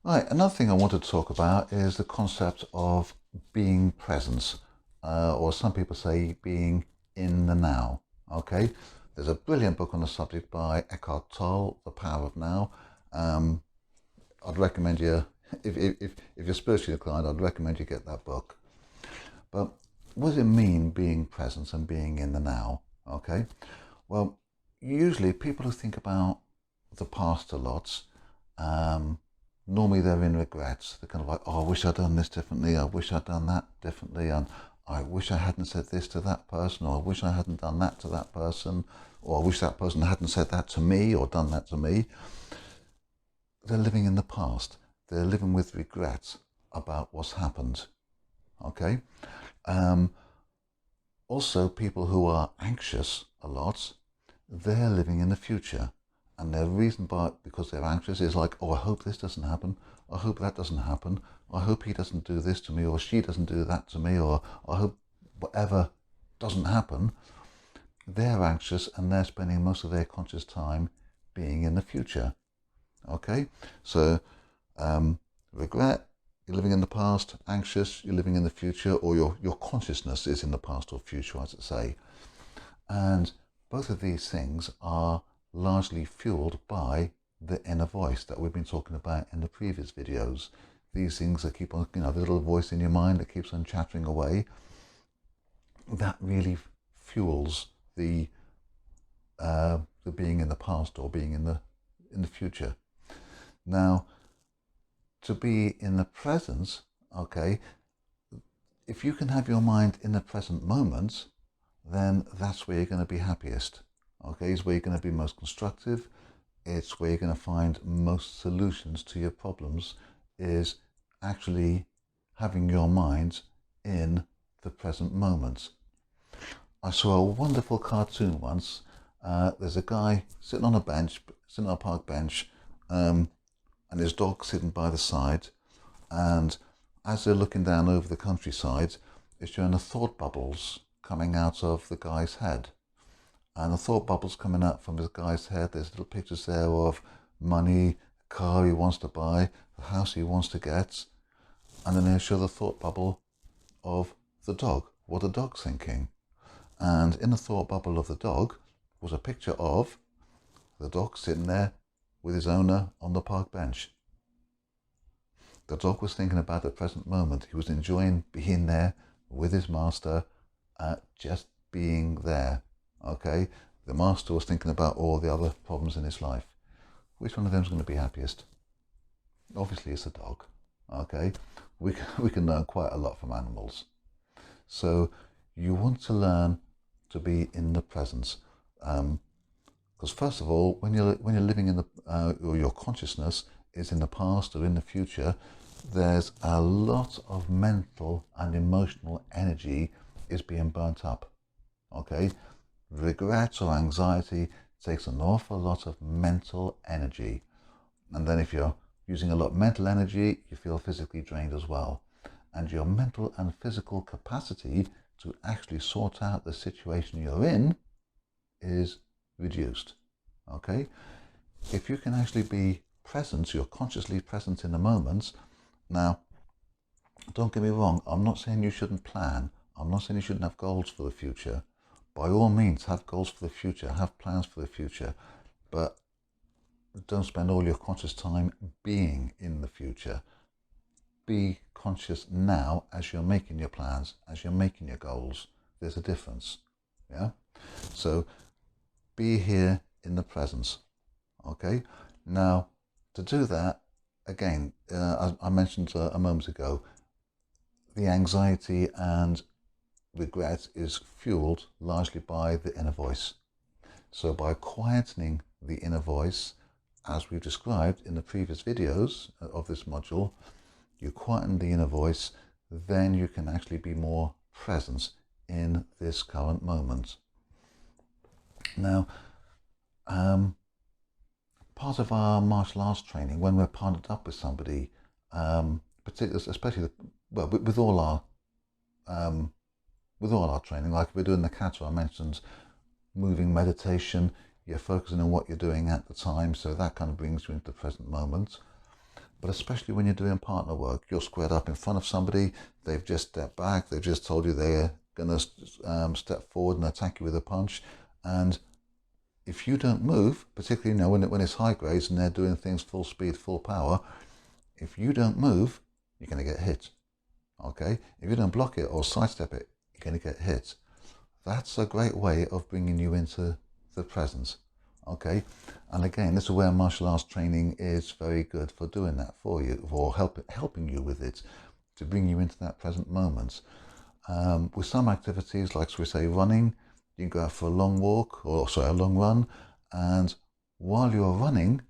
Right, another thing I wanted to talk about is the concept of being present, or some people say being in the now. Okay, there's a brilliant book on the subject by Eckhart Tolle, The Power of Now. Um, I'd recommend you, if you're spiritually inclined, I'd recommend you get that book. But what does it mean being present and being in the now? Okay, well, usually people who think about the past a lot, um, normally they're in regrets. They're kind of like, oh, I wish I'd done this differently. I wish I'd done that differently. And I wish I hadn't said this to that person, or I wish I hadn't done that to that person, or I wish that person hadn't said that to me or done that to me. They're living in the past. They're living with regrets about what's happened. Okay? Um, Also, people who are anxious a lot, they're living in the future. And their reason because they're anxious is like, oh, I hope this doesn't happen. I hope that doesn't happen. I hope he doesn't do this to me, or she doesn't do that to me, or I hope whatever doesn't happen. They're anxious and they're spending most of their conscious time being in the future. Okay? So, regret, you're living in the past. Anxious, you're living in the future, or your consciousness is in the past or future, as I say. And both of these things are largely fueled by the inner voice that we've been talking about in the previous videos. These things that keep on, the little voice in your mind that keeps on chattering away, that really fuels the being in the past or being in the future. Now, to be in the present, okay, if you can have your mind in the present moment, then that's where you're going to be happiest. Okay, it's where you're going to be most constructive. It's where you're going to find most solutions to your problems, is actually having your mind in the present moment. I saw a wonderful cartoon once. There's a guy sitting on a park bench, and his dog sitting by the side. And as they're looking down over the countryside, it's showing the thought bubbles coming out of the guy's head. And the thought bubbles coming out from this guy's head, there's little pictures there of money, the car he wants to buy, the house he wants to get. And then they show the thought bubble of the dog, what the dog's thinking. And in the thought bubble of the dog was a picture of the dog sitting there with his owner on the park bench. The dog was thinking about the present moment. He was enjoying being there with his master, just being there. Okay, the master was thinking about all the other problems in his life. Which one of them is going to be happiest? Obviously, it's the dog. Okay, we can learn quite a lot from animals. So you want to learn to be in the present, because first of all, when you're living in the or your consciousness is in the past or in the future, there's a lot of mental and emotional energy is being burnt up. Okay, regret or anxiety takes an awful lot of mental energy, and then if you're using a lot of mental energy, you feel physically drained as well, and your mental and physical capacity to actually sort out the situation you're in is reduced. Okay, if you can actually be present, you're consciously present in the moment. Now, don't get me wrong, I'm not saying you shouldn't plan. I'm not saying you shouldn't have goals for the future. By all means, have goals for the future, have plans for the future, but don't spend all your conscious time being in the future. Be conscious now as you're making your plans, as you're making your goals. There's a difference. Yeah? So be here in the presence. Okay? Now, to do that, again, I mentioned a moment ago, the anxiety and regret is fueled largely by the inner voice. So by quietening the inner voice, as we've described in the previous videos of this module, you quieten the inner voice, then you can actually be more present in this current moment. Now, part of our martial arts training, when we're partnered up with somebody, especially with all our training, like if we're doing the kata, I mentioned moving meditation, you're focusing on what you're doing at the time, so that kind of brings you into the present moment. But especially when you're doing partner work, you're squared up in front of somebody, they've just stepped back, they've just told you they're going to step forward and attack you with a punch. And if you don't move, particularly when it's high grades and they're doing things full speed, full power, if you don't move, you're going to get hit. Okay? If you don't block it or sidestep it, you're going to get hit. That's a great way of bringing you into the present. Okay? And again, this is where martial arts training is very good for doing that for you, for helping you with it, to bring you into that present moment. With some activities, like we say running, you can go out for a long walk, or sorry, a long run, and while you're running,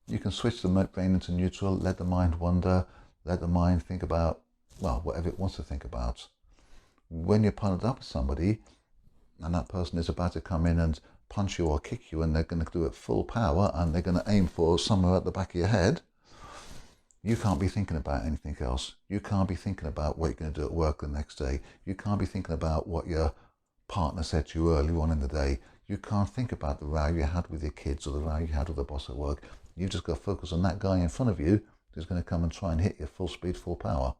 you can switch the brain into neutral, let the mind wander, let the mind think about, well, whatever it wants to think about. When you're partnered up with somebody, and that person is about to come in and punch you or kick you, and they're going to do it full power, and they're going to aim for somewhere at the back of your head, you can't be thinking about anything else. You can't be thinking about what you're going to do at work the next day. You can't be thinking about what your partner said to you earlier on in the day. You can't think about the row you had with your kids or the row you had with the boss at work. You've just got to focus on that guy in front of you who's going to come and try and hit you full speed, full power.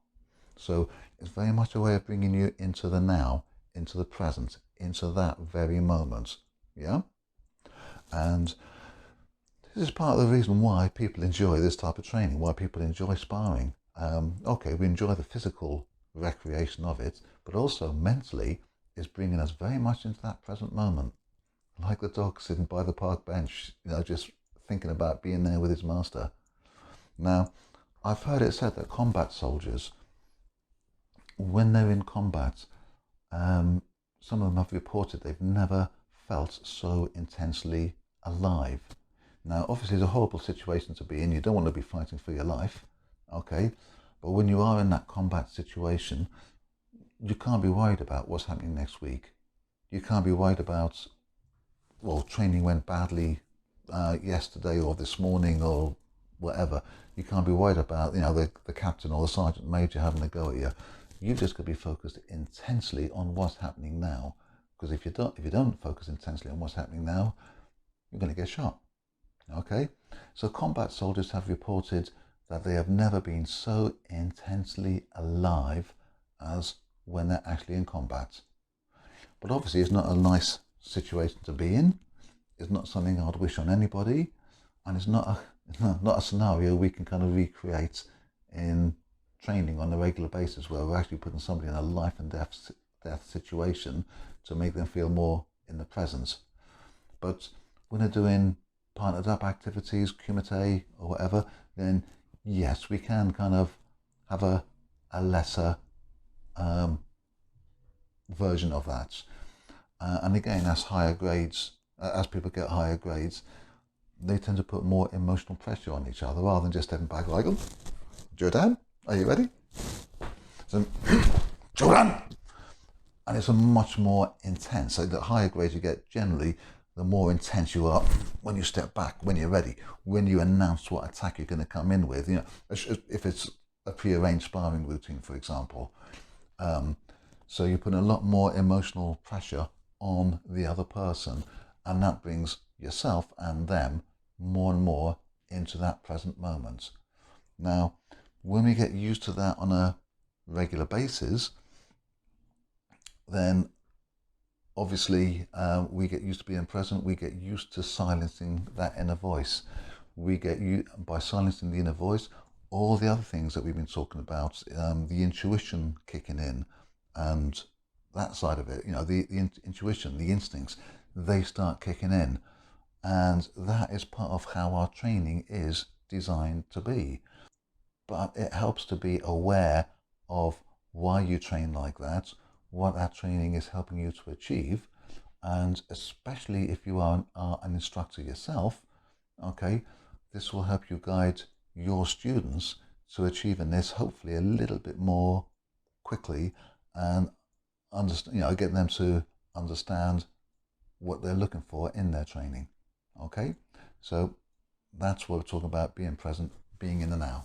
So it's very much a way of bringing you into the now, into the present, into that very moment. Yeah? And this is part of the reason why people enjoy this type of training, why people enjoy sparring. Okay, we enjoy the physical recreation of it, but also mentally is bringing us very much into that present moment. Like the dog sitting by the park bench, just thinking about being there with his master. Now, I've heard it said that combat soldiers, when they're in combat, some of them have reported they've never felt so intensely alive. Now, obviously, it's a horrible situation to be in. You don't want to be fighting for your life, okay? But when you are in that combat situation, you can't be worried about what's happening next week. You can't be worried about, well, training went badly yesterday or this morning or whatever. You can't be worried about, the captain or the sergeant major having a go at you. You've just got to be focused intensely on what's happening now. Because if you don't focus intensely on what's happening now, you're going to get shot. Okay? So combat soldiers have reported that they have never been so intensely alive as when they're actually in combat. But obviously it's not a nice situation to be in. It's not something I'd wish on anybody, and it's not a scenario we can kind of recreate in training on a regular basis, where we're actually putting somebody in a life and death situation to make them feel more in the present. But when they're doing partnered up activities, kumite or whatever, then yes, we can kind of have a lesser version of that. And again, as higher grades, as people get higher grades, they tend to put more emotional pressure on each other rather than just stepping back like, oh, Jordan, are you ready? So, Jordan! And it's a much more intense. So the higher grades you get generally, the more intense you are when you step back, when you're ready, when you announce what attack you're going to come in with. If it's a pre-arranged sparring routine, for example. So you put a lot more emotional pressure on the other person, and that brings yourself and them more and more into that present moment. Now, when we get used to that on a regular basis, then obviously we get used to being present. We get used to silencing that inner voice. By silencing the inner voice, all the other things that we've been talking about, the intuition kicking in, and that side of it, the intuition, the instincts, they start kicking in. And that is part of how our training is designed to be. But it helps to be aware of why you train like that, what that training is helping you to achieve, and especially if you are an instructor yourself, okay, this will help you guide your students to achieving this hopefully a little bit more quickly, and understand, get them to understand what they're looking for in their training. Okay, so that's what we're talking about: being present, being in the now.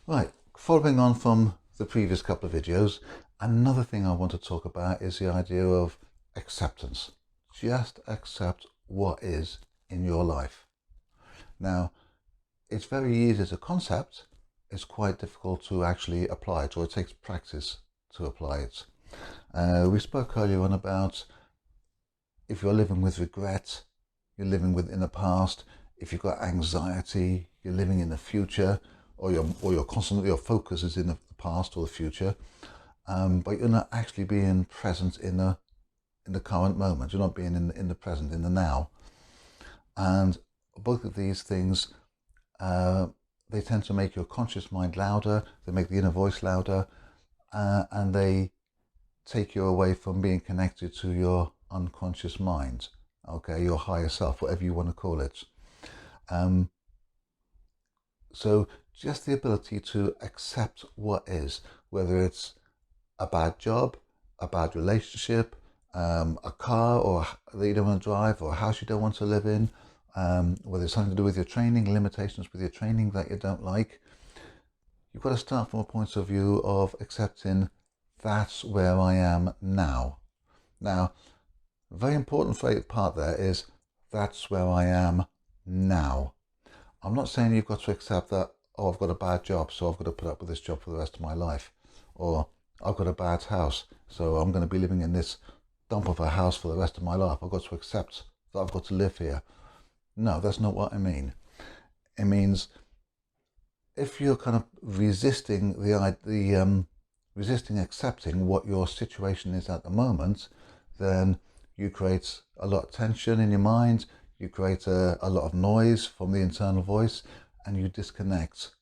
Right, following on from the previous couple of videos, another thing I want to talk about is the idea of acceptance. Just accept what is in your life. Now, it's very easy as a concept. It's quite difficult to actually apply it, or it takes practice to apply it. We spoke earlier on about if you're living with regret, you're living in the past. If you've got anxiety, you're living in the future, or you're constantly, your focus is in the past or the future, but you're not actually being present in the current moment. You're not being in the present, in the now. And both of these things, they tend to make your conscious mind louder. They make the inner voice louder, and they take you away from being connected to your unconscious mind, okay, your higher self, whatever you want to call it. So just the ability to accept what is, whether it's a bad job, a bad relationship, a car or that you don't want to drive, or a house you don't want to live in, whether it's something to do with your training, limitations with your training that you don't like. You've got to start from a point of view of accepting that's where I am now. Now, a very important part there is that's where I am now. I'm not saying you've got to accept that, oh, I've got a bad job, so I've got to put up with this job for the rest of my life. Or I've got a bad house, so I'm going to be living in this dump of a house for the rest of my life. I've got to accept that I've got to live here. No, that's not what I mean. It means if you're kind of resisting resisting accepting what your situation is at the moment, then you create a lot of tension in your mind, you create a lot of noise from the internal voice, and you disconnect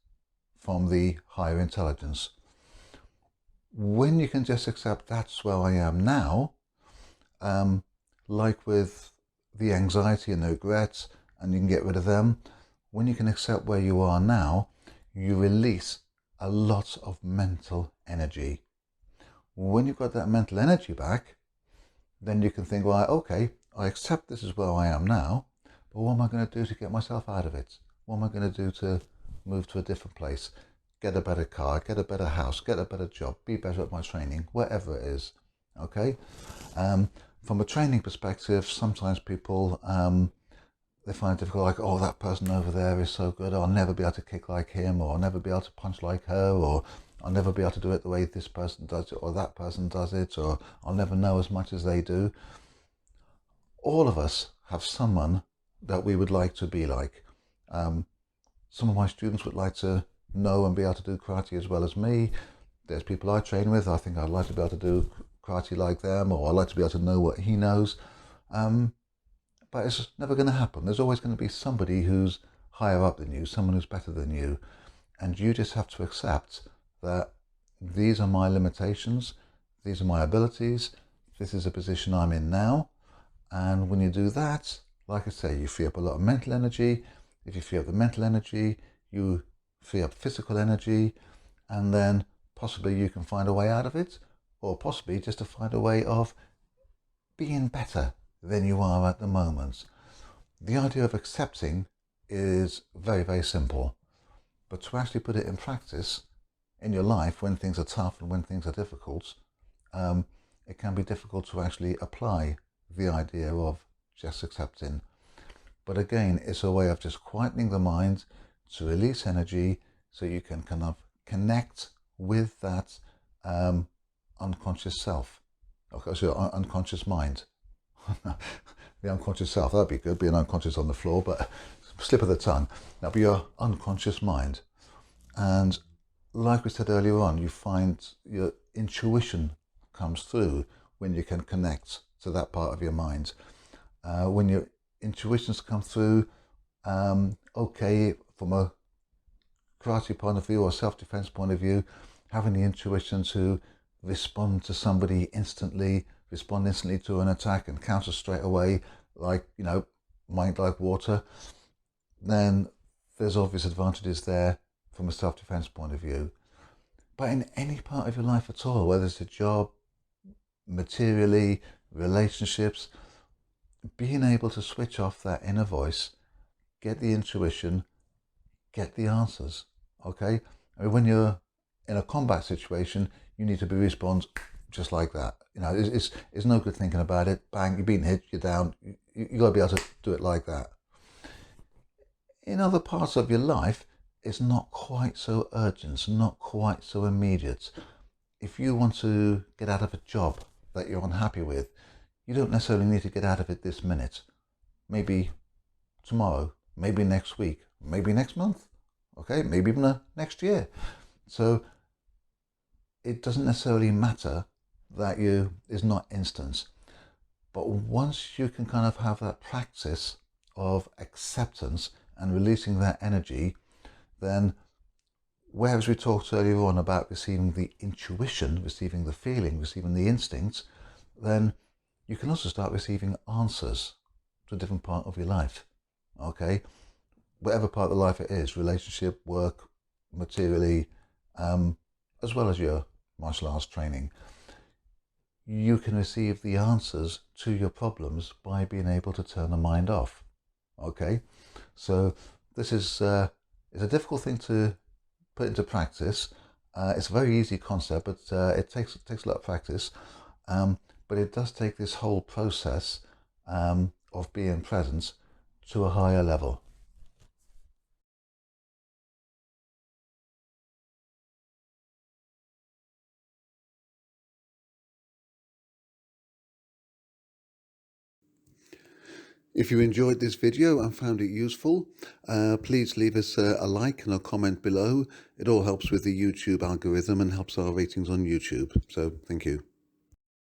from the higher intelligence. When you can just accept that's where I am now, like with the anxiety and the regrets, and you can get rid of them, when you can accept where you are now, you release a lot of mental energy. When you've got that mental energy back, then you can think, well, okay, I accept this is where I am now, but what am I going to do to get myself out of it? What am I going to do to move to a different place, get a better car, get a better house, get a better job, be better at my training, whatever it is, okay? From a training perspective, sometimes people, they find it difficult, like, oh, that person over there is so good, I'll never be able to kick like him, or I'll never be able to punch like her, or I'll never be able to do it the way this person does it, or that person does it, or I'll never know as much as they do. All of us have someone that we would like to be like. Some of my students would like to know and be able to do karate as well as me. There's people I train with, I think I'd like to be able to do karate like them, or I'd like to be able to know what he knows. But it's just never going to happen. There's always going to be somebody who's higher up than you, someone who's better than you. And you just have to accept that these are my limitations, these are my abilities, this is a position I'm in now. And when you do that, like I say, you free up a lot of mental energy. If you free up the mental energy, you free up physical energy, and then possibly you can find a way out of it, or possibly just to find a way of being better than you are at the moment. The idea of accepting is very, very simple, but to actually put it in practice in your life when things are tough and when things are difficult, it can be difficult to actually apply the idea of just accepting. But again, it's a way of just quietening the mind to release energy so you can kind of connect with that unconscious self. Okay, so unconscious mind. The unconscious self, that'd be good, being unconscious on the floor, but slip of the tongue. That'd be your unconscious mind. And like we said earlier on, you find your intuition comes through when you can connect to that part of your mind. When your intuitions come through, okay, from a karate point of view or self-defense point of view, having the intuition to respond to somebody instantly, respond instantly to an attack and counter straight away, like, mind like water, then there's obvious advantages there from a self-defense point of view. But in any part of your life at all, whether it's a job, materially, relationships, being able to switch off that inner voice, get the intuition, get the answers, okay? I mean, when you're in a combat situation, you need to be respond just like that. It's no good thinking about it. Bang, you're being hit, you're down. You got to be able to do it like that. In other parts of your life, it's not quite so urgent, not quite so immediate. If you want to get out of a job that you're unhappy with, you don't necessarily need to get out of it this minute. Maybe tomorrow, maybe next week, maybe next month, okay, maybe even next year. So it doesn't necessarily matter that you is not instant. But once you can kind of have that practice of acceptance and releasing that energy, then whereas we talked earlier on about receiving the intuition, receiving the feeling, receiving the instincts, then you can also start receiving answers to a different part of your life. Okay? Whatever part of the life it is, relationship, work, materially, as well as your martial arts training, you can receive the answers to your problems by being able to turn the mind off. Okay? So this is a difficult thing to put into practice. It's a very easy concept, but it takes a lot of practice. But it does take this whole process of being present to a higher level. If you enjoyed this video and found it useful, please leave us a like and a comment below. It all helps with the YouTube algorithm and helps our ratings on YouTube. So thank you.